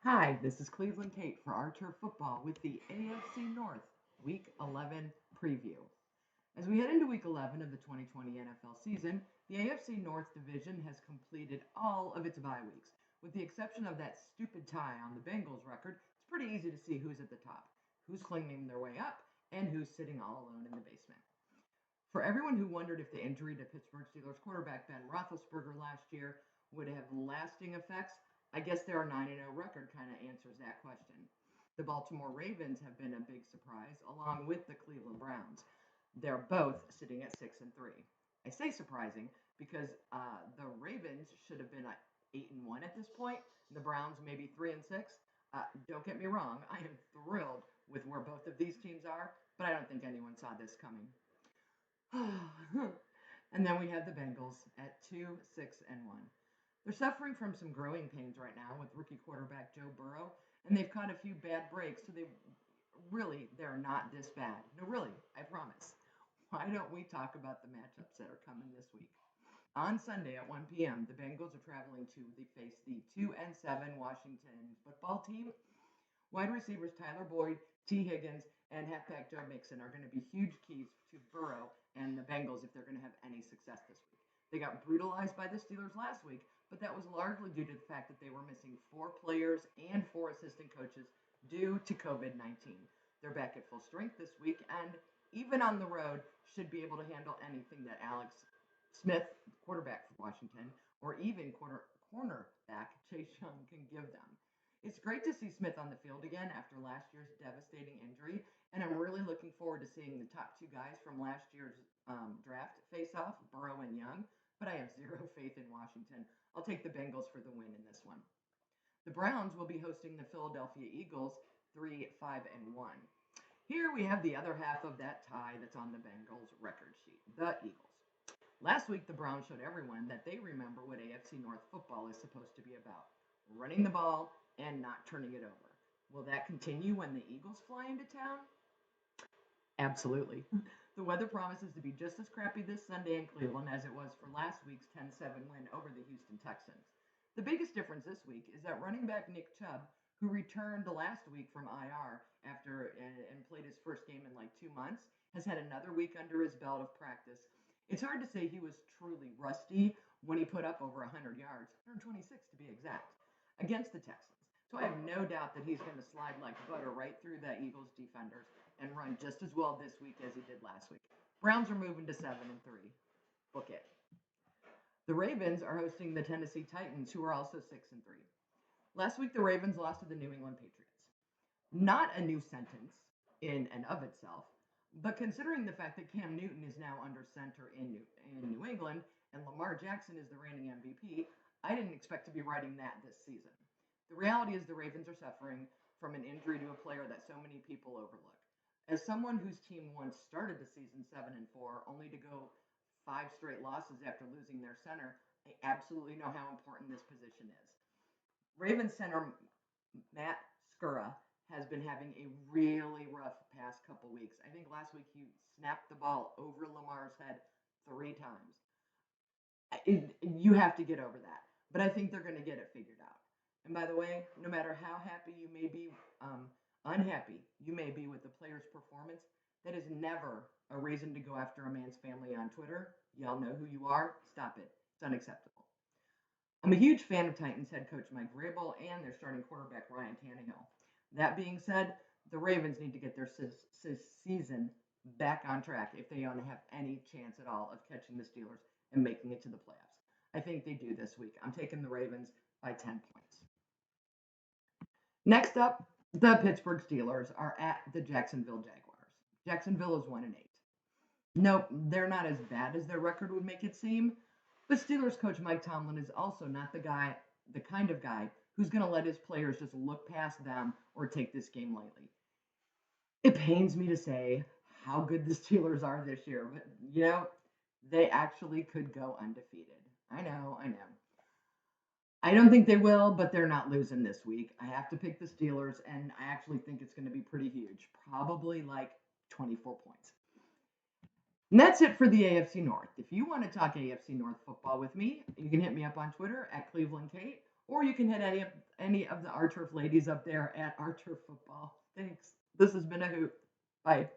Hi, this is Cleveland Kate for Archer Football with the AFC North Week 11 preview. As we head into Week 11 of the 2020 NFL season, the AFC North Division has completed all of its bye weeks. With the exception of that stupid tie on the Bengals record, it's pretty easy to see who's at the top, who's claiming their way up, and who's sitting all alone in the basement. For everyone who wondered if the injury to Pittsburgh Steelers quarterback Ben Roethlisberger last year would have lasting effects, I guess their 9-0 record kind of answers that question. The Baltimore Ravens have been a big surprise, along with the Cleveland Browns. They're both sitting at 6-3. I say surprising because the Ravens should have been at 8-1 at this point. The Browns maybe 3-6. Don't get me wrong, I am thrilled with where both of these teams are, but I don't think anyone saw this coming. And then we have the Bengals at 2-6-1. They're suffering from some growing pains right now with rookie quarterback Joe Burrow, and they've caught a few bad breaks, so they're not this bad. No, really, I promise. Why don't we talk about the matchups that are coming this week? On Sunday at 1 p.m., the Bengals are traveling to face the 2-7 Washington football team. Wide receivers Tyler Boyd, T. Higgins, and halfback Joe Mixon are going to be huge keys to Burrow and the Bengals if they're going to have any success this week. They got brutalized by the Steelers last week, but that was largely due to the fact that they were missing 4 players and 4 assistant coaches due to COVID-19. They're back at full strength this week, and even on the road, should be able to handle anything that Alex Smith, quarterback for Washington, or even cornerback Chase Young can give them. It's great to see Smith on the field again after last year's devastating injury, and I'm really looking forward to seeing the top 2 guys from last year's draft face off, Burrow and Young, but I have zero faith in Washington. I'll take the Bengals for the win in this one. The Browns will be hosting the Philadelphia Eagles 3-5-1. Here we have the other half of that tie that's on the Bengals record sheet, the Eagles. Last week, the Browns showed everyone that they remember what AFC North football is supposed to be about: running the ball and not turning it over. Will that continue when the Eagles fly into town? Absolutely. The weather promises to be just as crappy this Sunday in Cleveland as it was for last week's 10-7 win over the Houston Texans. The biggest difference this week is that running back Nick Chubb, who returned last week from IR and played his first game in like 2 months, has had another week under his belt of practice. It's hard to say he was truly rusty when he put up over 100 yards, 126 to be exact, against the Texans. So I have no doubt that he's going to slide like butter right through the Eagles defenders and run just as well this week as he did last week. Browns are moving to 7-3. Book it. The Ravens are hosting the Tennessee Titans, who are also 6-3. Last week, the Ravens lost to the New England Patriots. Not a new sentence in and of itself, but considering the fact that Cam Newton is now under center in New England and Lamar Jackson is the reigning MVP, I didn't expect to be writing that this season. The reality is the Ravens are suffering from an injury to a player that so many people overlook. As someone whose team once started the season 7-4, only to go 5 straight losses after losing their center, I absolutely know how important this position is. Ravens center Matt Skura has been having a really rough past couple weeks. I think last week he snapped the ball over Lamar's head 3 times. You have to get over that, but I think they're going to get it figured out. And by the way, no matter how happy you may be, unhappy you may be with the player's performance, that is never a reason to go after a man's family on Twitter. Y'all know who you are. Stop it. It's unacceptable. I'm a huge fan of Titans head coach Mike Vrabel and their starting quarterback Ryan Tannehill. That being said, the Ravens need to get their season back on track if they want to have any chance at all of catching the Steelers and making it to the playoffs. I think they do this week. I'm taking the Ravens by 10 points. Next up, the Pittsburgh Steelers are at the Jacksonville Jaguars. Jacksonville is 1-8. Nope, they're not as bad as their record would make it seem, but Steelers coach Mike Tomlin is also not the kind of guy who's going to let his players just look past them or take this game lightly. It pains me to say how good the Steelers are this year, but they actually could go undefeated. I know. I don't think they will, but they're not losing this week. I have to pick the Steelers, and I actually think it's going to be pretty huge, probably like 24 points. And that's it for the AFC North. If you want to talk AFC North football with me, you can hit me up on Twitter at Cleveland Kate, or you can hit any of the Our Turf ladies up there at Our Turf Football. Thanks. This has been a hoot. Bye.